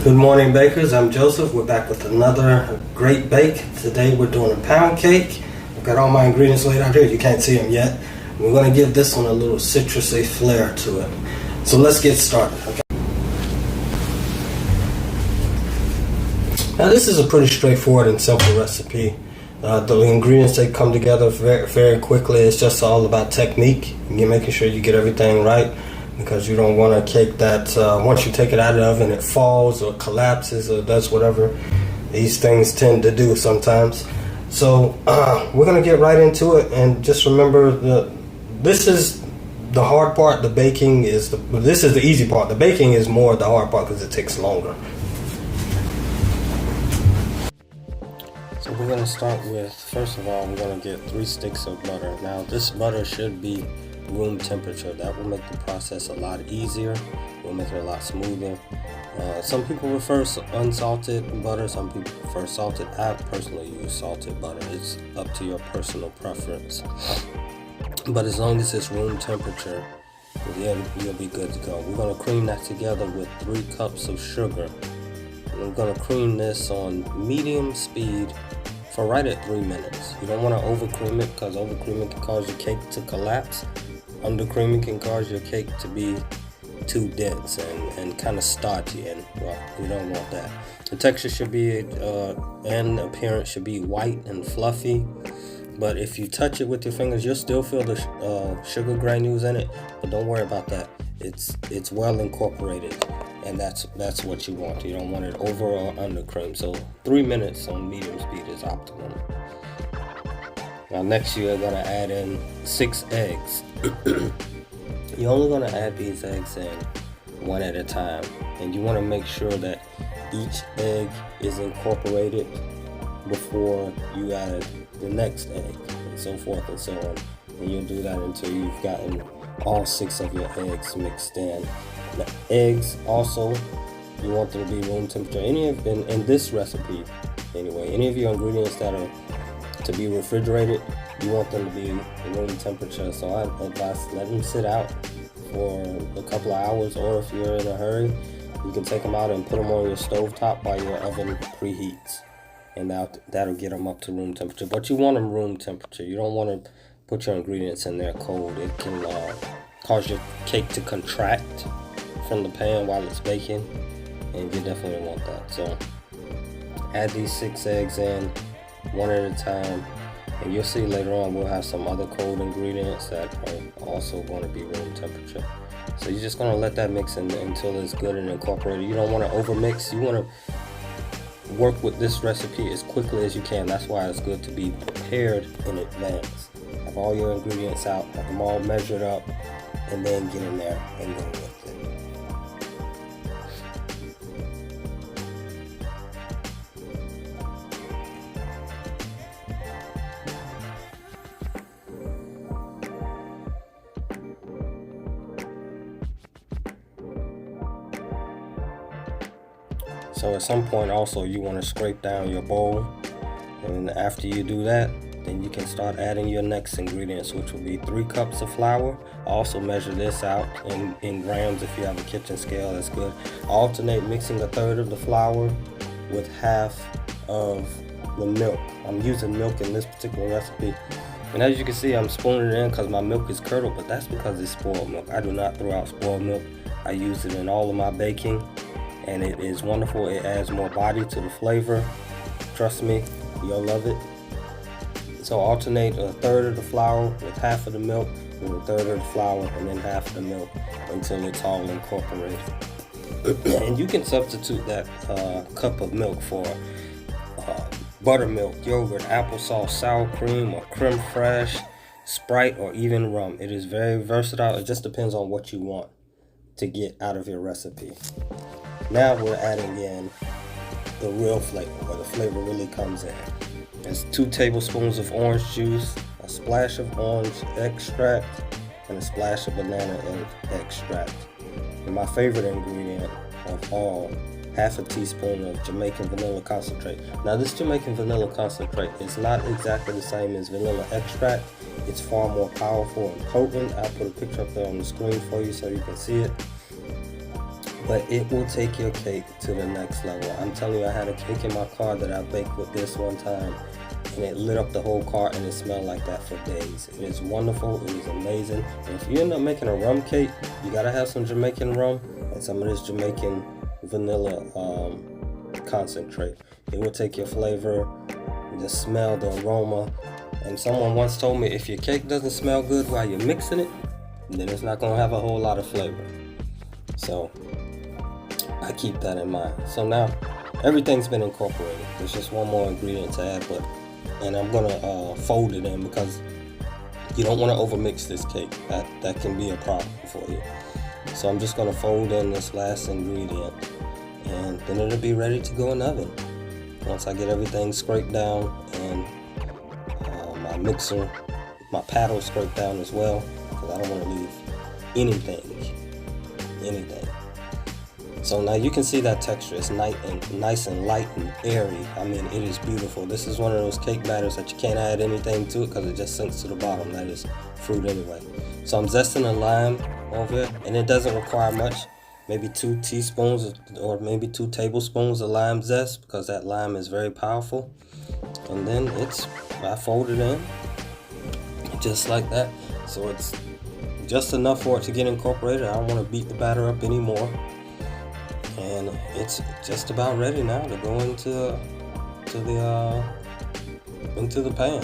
Good morning, bakers. I'm Joseph. We're back with another great bake. Today we're doing a pound cake. I've got all my ingredients laid out here. You can't see them yet. We're going to give this one a little citrusy flair to it. So let's get started. Okay. Now this is a pretty straightforward and simple recipe. The ingredients, they come together very quickly. It's just all about technique. You're making sure you get everything right, because you don't want a cake that once you take it out of the oven it falls or collapses or does whatever these things tend to do sometimes. So we're going to get right into it, and just remember this is the hard part. The baking is this is the easy part. The baking is more the hard part because it takes longer. So we're going to start with, first of all, we're going to get 3 sticks of butter. Now this butter should be room temperature. That will make the process a lot easier. It will make it a lot smoother. Some people prefer unsalted butter, some people prefer salted. I personally use salted butter. It's up to your personal preference. But as long as it's room temperature, you'll be good to go. We're going to cream that together with 3 cups of sugar. We're going to cream this on medium speed for right at 3 minutes. You don't want to overcream it, because overcreaming can cause your cake to collapse. Undercreaming can cause your cake to be too dense and kind of starchy, and well, we don't want that. The texture should be and appearance should be white and fluffy, but if you touch it with your fingers, you'll still feel the sugar granules in it, but don't worry about that. It's well incorporated, and that's what you want. You don't want it over or under cream. So 3 minutes on medium speed is optimum. Now next you are going to add in 6 eggs. You're only going to add these eggs in one at a time, and you want to make sure that each egg is incorporated before you add the next egg, and so forth and so on. And you'll do that until you've gotten all 6 of your eggs mixed in. Now, eggs also, you want them to be room temperature. In this recipe anyway, any of your ingredients that are to be refrigerated, you want them to be room temperature. So I advise let them sit out for a couple of hours, or if you're in a hurry, you can take them out and put them on your stove top while your oven preheats, and that'll get them up to room temperature. But you want them room temperature. You don't want to put your ingredients in there cold. It can cause your cake to contract from the pan while it's baking, and you definitely want that. So add these 6 eggs in one at a time, and you'll see later on we'll have some other cold ingredients that are also going to be room temperature. So you're just going to let that mix in until it's good and incorporated. You don't want to overmix. You want to work with this recipe as quickly as you can. That's why it's good to be prepared in advance. Have all your ingredients out, have them all measured up, and then get in there and go with it. So at some point also you want to scrape down your bowl, and after you do that, then you can start adding your next ingredients, which will be 3 cups of flour. Also measure this out in grams. If you have a kitchen scale, that's good. Alternate mixing 1/3 of the flour with half of the milk. I'm using milk in this particular recipe, and as you can see, I'm spooning it in because my milk is curdled, but that's because it's spoiled milk. I do not throw out spoiled milk. I use it in all of my baking, and it is wonderful. It adds more body to the flavor. Trust me, you'll love it. So alternate 1/3 of the flour with half of the milk, and 1/3 of the flour, and then half of the milk until it's all incorporated. And you can substitute that cup of milk for buttermilk, yogurt, applesauce, sour cream, or creme fraiche, Sprite, or even rum. It is very versatile. It just depends on what you want to get out of your recipe. Now we're adding in the real flavor, where the flavor really comes in. There's 2 tablespoons of orange juice, a splash of orange extract, and a splash of banana extract. And my favorite ingredient of all, half a teaspoon of Jamaican vanilla concentrate. Now this Jamaican vanilla concentrate is not exactly the same as vanilla extract. It's far more powerful and potent. I'll put a picture up there on the screen for you so you can see it. but it will take your cake to the next level. I'm telling you, I had a cake in my car that I baked with this one time, and it lit up the whole car, and it smelled like that for days. It is wonderful. It is amazing. And if you end up making a rum cake, you gotta have some Jamaican rum and some of this Jamaican vanilla concentrate. It will take your flavor, the smell, the aroma. And someone once told me, if your cake doesn't smell good while you're mixing it, then it's not gonna have a whole lot of flavor. So I keep that in mind. So now everything's been incorporated. There's just one more ingredient to add, and I'm gonna fold it in, because you don't want to overmix this cake. That can be a problem for you. So I'm just gonna fold in this last ingredient, and then it'll be ready to go in the oven. Once I get everything scraped down, and my mixer, my paddle scraped down as well, because I don't want to leave anything. So now you can see that texture. It's nice and light and airy. I mean, it is beautiful. This is one of those cake batters that you can't add anything to it, because it just sinks to the bottom. That is fruit anyway. So I'm zesting a lime over it, and it doesn't require much. Maybe 2 teaspoons or maybe 2 tablespoons of lime zest, because that lime is very powerful. And then I fold it in just like that. So it's just enough for it to get incorporated. I don't want to beat the batter up anymore. And it's just about ready now to go into the pan.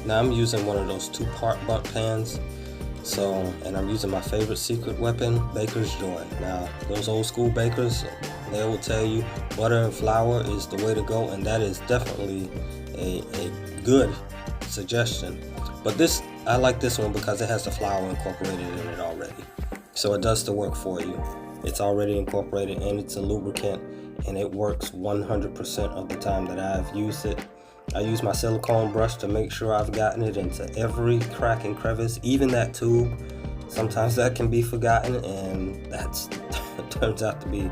Now I'm using one of those 2-part bundt pans. And I'm using my favorite secret weapon, Baker's Joy. Now, those old school bakers, they will tell you butter and flour is the way to go, and that is definitely a good suggestion. But I like this one because it has the flour incorporated in it already. So it does the work for you. It's already incorporated, and it's a lubricant, and it works 100% of the time that I've used it. I use my silicone brush to make sure I've gotten it into every crack and crevice, even that tube. Sometimes that can be forgotten, and that turns out to be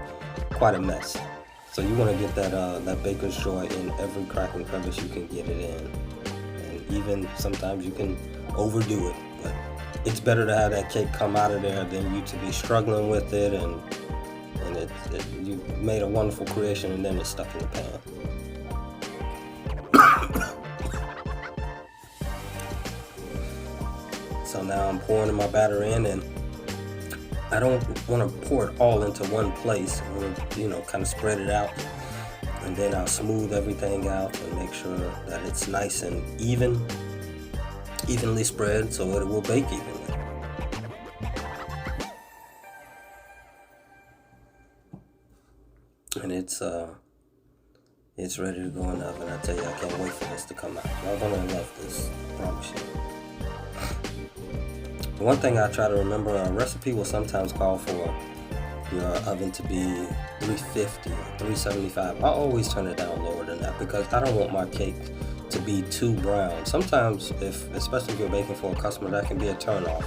quite a mess. So you want to get that Baker's Joy in every crack and crevice you can get it in. And even sometimes you can overdo it, but it's better to have that cake come out of there than you to be struggling with it, and you made a wonderful creation and then it's stuck in the pan. So now I'm pouring my batter in, and I don't want to pour it all into one place. I want to, kind of spread it out, and then I'll smooth everything out and make sure that it's nice and evenly spread, so that it will bake evenly. And it's ready to go in the oven. I tell you, I can't wait for this to come out. Y'all gonna love this, I promise you. One thing I try to remember, a recipe will sometimes call for your oven to be 350 or 375. I always turn it down lower than that, because I don't want my cake to be too brown. Sometimes, especially if you're baking for a customer, that can be a turn off,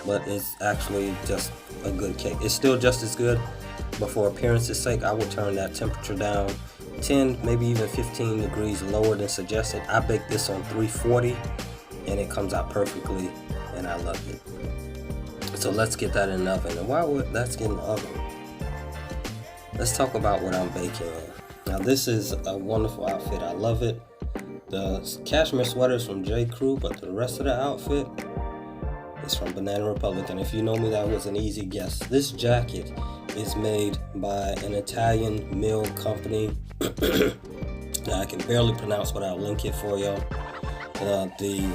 but it's actually just a good cake. It's still just as good, but for appearance's sake, I would turn that temperature down 10, maybe even 15 degrees lower than suggested. I baked this on 340, and it comes out perfectly, and I love it. So let's get that in the oven. And while that's getting in the oven, let's talk about what I'm baking in. Now, this is a wonderful outfit. I love it. The cashmere sweater is from J. Crew, but the rest of the outfit is from Banana Republic. And if you know me, that was an easy guess. This jacket is made by an Italian mill company that I can barely pronounce, but I'll link it for y'all. The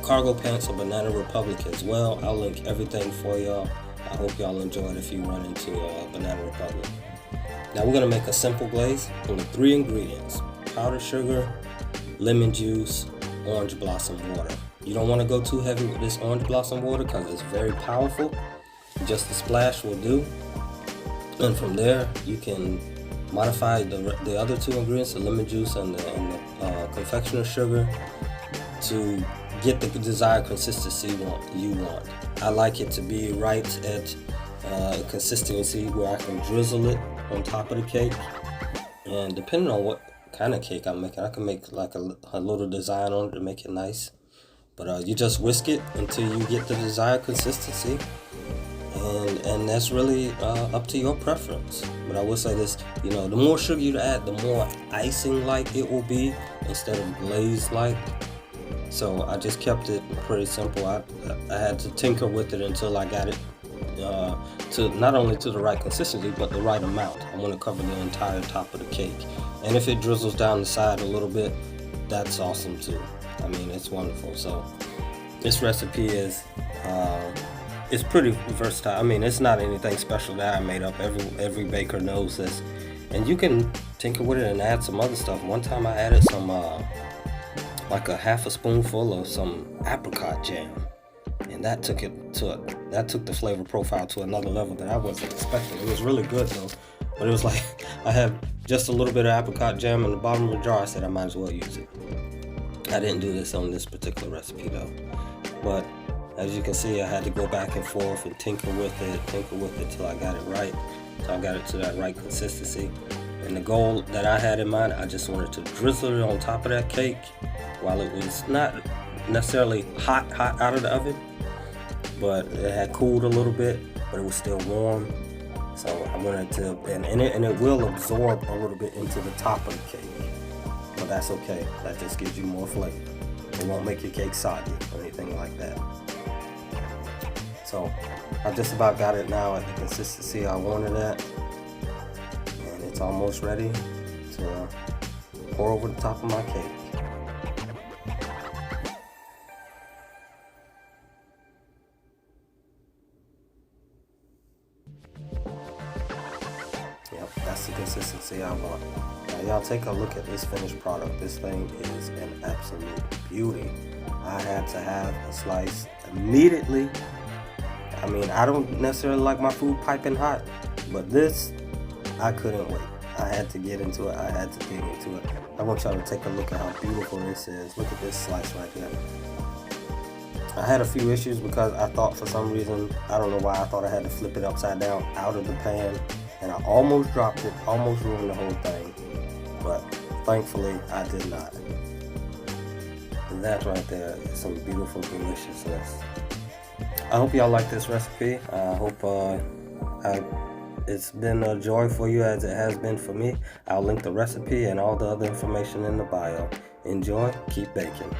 cargo pants are Banana Republic as well. I'll link everything for y'all. I hope y'all enjoy it if you run into Banana Republic. Now we're gonna make a simple glaze. Only 3 ingredients: powdered sugar, lemon juice, orange blossom water. You don't want to go too heavy with this orange blossom water because it's very powerful. Just a splash will do. And from there, you can modify the other 2 ingredients, the lemon juice and the confectioner's sugar, to get the desired consistency you want. I like it to be right at consistency where I can drizzle it on top of the cake. And depending on what kind of cake I'm making, I can make like a little design on it to make it nice. But you just whisk it until you get the desired consistency, and that's really up to your preference. But I will say this, the more sugar you add, the more icing-like it will be instead of glaze-like. So I just kept it pretty simple. I had to tinker with it until I got it to not only to the right consistency, but the right amount. I want to cover the entire top of the cake. And if it drizzles down the side a little bit, that's awesome too. I mean, it's wonderful. So this recipe is it's pretty versatile. I mean, it's not anything special that I made up. Every baker knows this, and you can tinker with it and add some other stuff. One time I added some like a half a spoonful of some apricot jam, and that took the flavor profile to another level that I wasn't expecting. It was really good though, but it was like I had just a little bit of apricot jam in the bottom of the jar. I said I might as well use it. I didn't do this on this particular recipe though, but as you can see, I had to go back and forth and tinker with it till I got it right, till I got it to that right consistency. And the goal that I had in mind, I just wanted to drizzle it on top of that cake while it was not necessarily hot out of the oven, but it had cooled a little bit, but it was still warm. So I wanted to, and it will absorb a little bit into the top of the cake. But that's okay. That just gives you more flavor. It won't make your cake soggy or anything like that. So I just about got it now at the consistency I wanted at. And it's almost ready to pour over the top of my cake. Yep, that's the consistency I want. Now y'all take a look at this finished product. This thing is an absolute beauty. I had to have a slice immediately. I mean, I don't necessarily like my food piping hot, but this, I couldn't wait. I had to get into it. I had to dig into it. I want y'all to take a look at how beautiful this is. Look at this slice right here. I had a few issues because I thought for some reason, I don't know why, I thought I had to flip it upside down out of the pan, and I almost dropped it, almost ruined the whole thing, but thankfully I did not. And that right there is some beautiful deliciousness. I hope y'all like this recipe. I hope it's been a joy for you as it has been for me. I'll link the recipe and all the other information in the bio. Enjoy, keep baking.